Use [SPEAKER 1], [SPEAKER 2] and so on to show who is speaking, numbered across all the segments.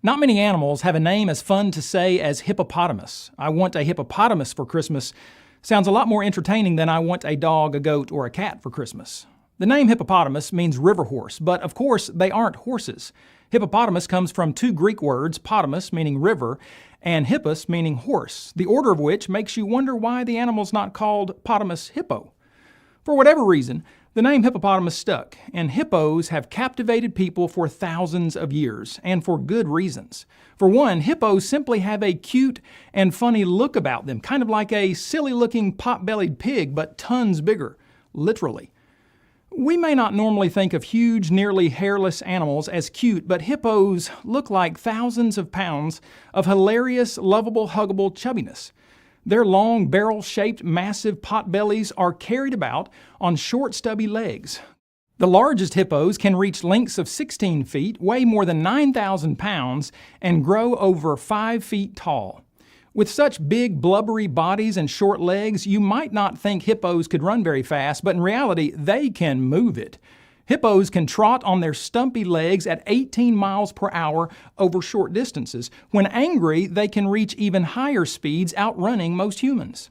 [SPEAKER 1] Not many animals have a name as fun to say as hippopotamus. I want a hippopotamus for Christmas sounds a lot more entertaining than I want a dog, a goat, or a cat for Christmas. The name hippopotamus means river horse, but of course they aren't horses. Hippopotamus comes from two Greek words, potamus meaning river, and hippos meaning horse, the order of which makes you wonder why the animal's not called potamus hippo. For whatever reason, the name hippopotamus stuck, and hippos have captivated people for thousands of years, and for good reasons. For one, hippos simply have a cute and funny look about them, kind of like a silly-looking pot-bellied pig, but tons bigger, literally. We may not normally think of huge, nearly hairless animals as cute, but hippos look like thousands of pounds of hilarious, lovable, huggable chubbiness. Their long, barrel-shaped, massive pot bellies are carried about on short, stubby legs. The largest hippos can reach lengths of 16 feet, weigh more than 9,000 pounds, and grow over 5 feet tall. With such big, blubbery bodies and short legs, you might not think hippos could run very fast, but in reality, they can move it. Hippos can trot on their stumpy legs at 18 miles per hour over short distances. When angry, they can reach even higher speeds, outrunning most humans.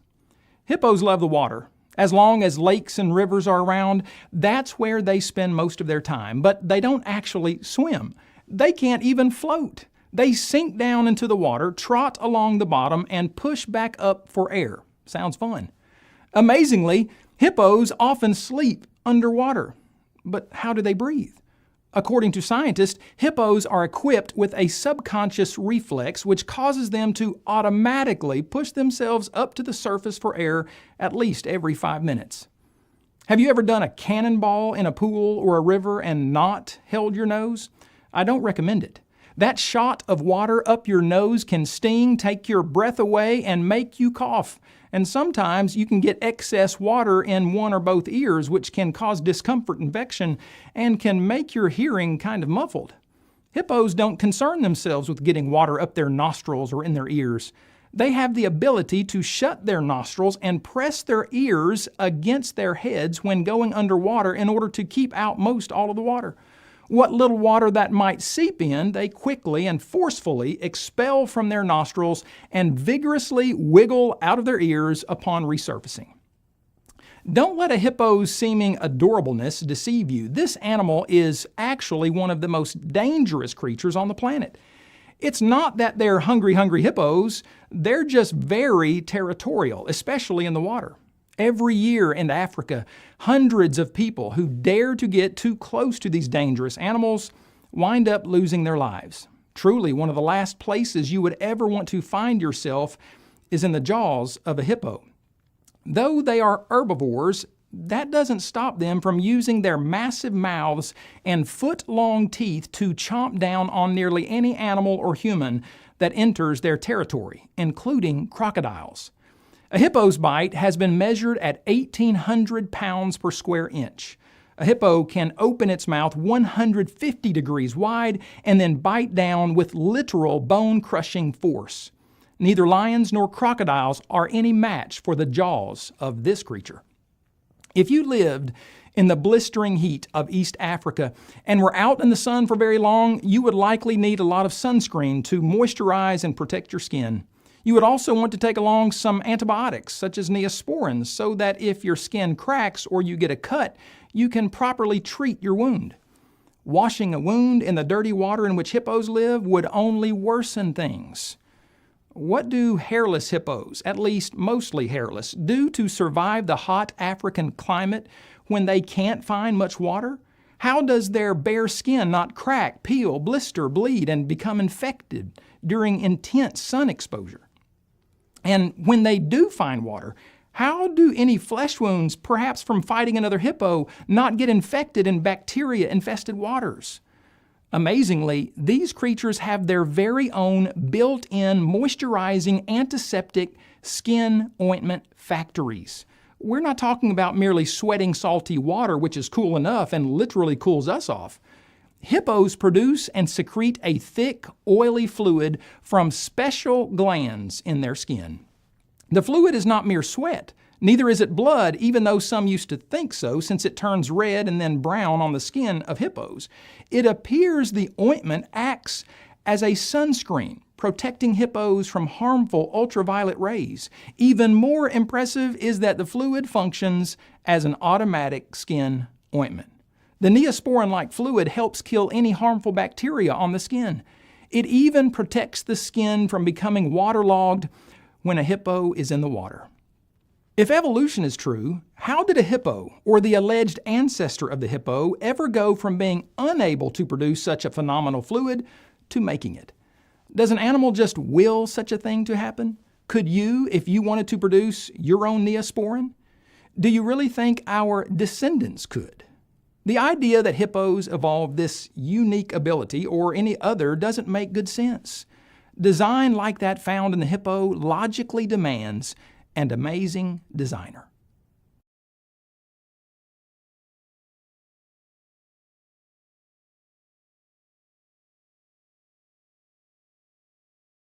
[SPEAKER 1] Hippos love the water. As long as lakes and rivers are around, that's where they spend most of their time. But they don't actually swim. They can't even float. They sink down into the water, trot along the bottom, and push back up for air. Sounds fun. Amazingly, hippos often sleep underwater. But how do they breathe? According to scientists, hippos are equipped with a subconscious reflex which causes them to automatically push themselves up to the surface for air at least every 5 minutes. Have you ever done a cannonball in a pool or a river and not held your nose? I don't recommend it. That shot of water up your nose can sting, take your breath away, and make you cough. And sometimes you can get excess water in one or both ears, which can cause discomfort, infection, and can make your hearing kind of muffled. Hippos don't concern themselves with getting water up their nostrils or in their ears. They have the ability to shut their nostrils and press their ears against their heads when going underwater in order to keep out most all of the water. What little water that might seep in, they quickly and forcefully expel from their nostrils and vigorously wiggle out of their ears upon resurfacing. Don't let a hippo's seeming adorableness deceive you. This animal is actually one of the most dangerous creatures on the planet. It's not that they're hungry hippos. They're just very territorial, especially in the water. Every year in Africa, hundreds of people who dare to get too close to these dangerous animals wind up losing their lives. Truly, one of the last places you would ever want to find yourself is in the jaws of a hippo. Though they are herbivores, that doesn't stop them from using their massive mouths and foot-long teeth to chomp down on nearly any animal or human that enters their territory, including crocodiles. A hippo's bite has been measured at 1,800 pounds per square inch. A hippo can open its mouth 150 degrees wide and then bite down with literal bone-crushing force. Neither lions nor crocodiles are any match for the jaws of this creature. If you lived in the blistering heat of East Africa and were out in the sun for very long, you would likely need a lot of sunscreen to moisturize and protect your skin. You would also want to take along some antibiotics, such as neosporin, so that if your skin cracks or you get a cut, you can properly treat your wound. Washing a wound in the dirty water in which hippos live would only worsen things. What do hairless hippos, at least mostly hairless, do to survive the hot African climate when they can't find much water? How does their bare skin not crack, peel, blister, bleed, and become infected during intense sun exposure? And when they do find water, how do any flesh wounds, perhaps from fighting another hippo, not get infected in bacteria-infested waters? Amazingly, these creatures have their very own built-in moisturizing antiseptic skin ointment factories. We're not talking about merely sweating salty water, which is cool enough and literally cools us off. Hippos produce and secrete a thick, oily fluid from special glands in their skin. The fluid is not mere sweat. Neither is it blood, even though some used to think so, since it turns red and then brown on the skin of hippos. It appears the ointment acts as a sunscreen, protecting hippos from harmful ultraviolet rays. Even more impressive is that the fluid functions as an automatic skin ointment. The neosporin-like fluid helps kill any harmful bacteria on the skin. It even protects the skin from becoming waterlogged when a hippo is in the water. If evolution is true, how did a hippo, or the alleged ancestor of the hippo, ever go from being unable to produce such a phenomenal fluid to making it? Does an animal just will such a thing to happen? Could you, if you wanted to produce your own neosporin? Do you really think our descendants could? The idea that hippos evolved this unique ability or any other doesn't make good sense. Design like that found in the hippo logically demands an amazing designer.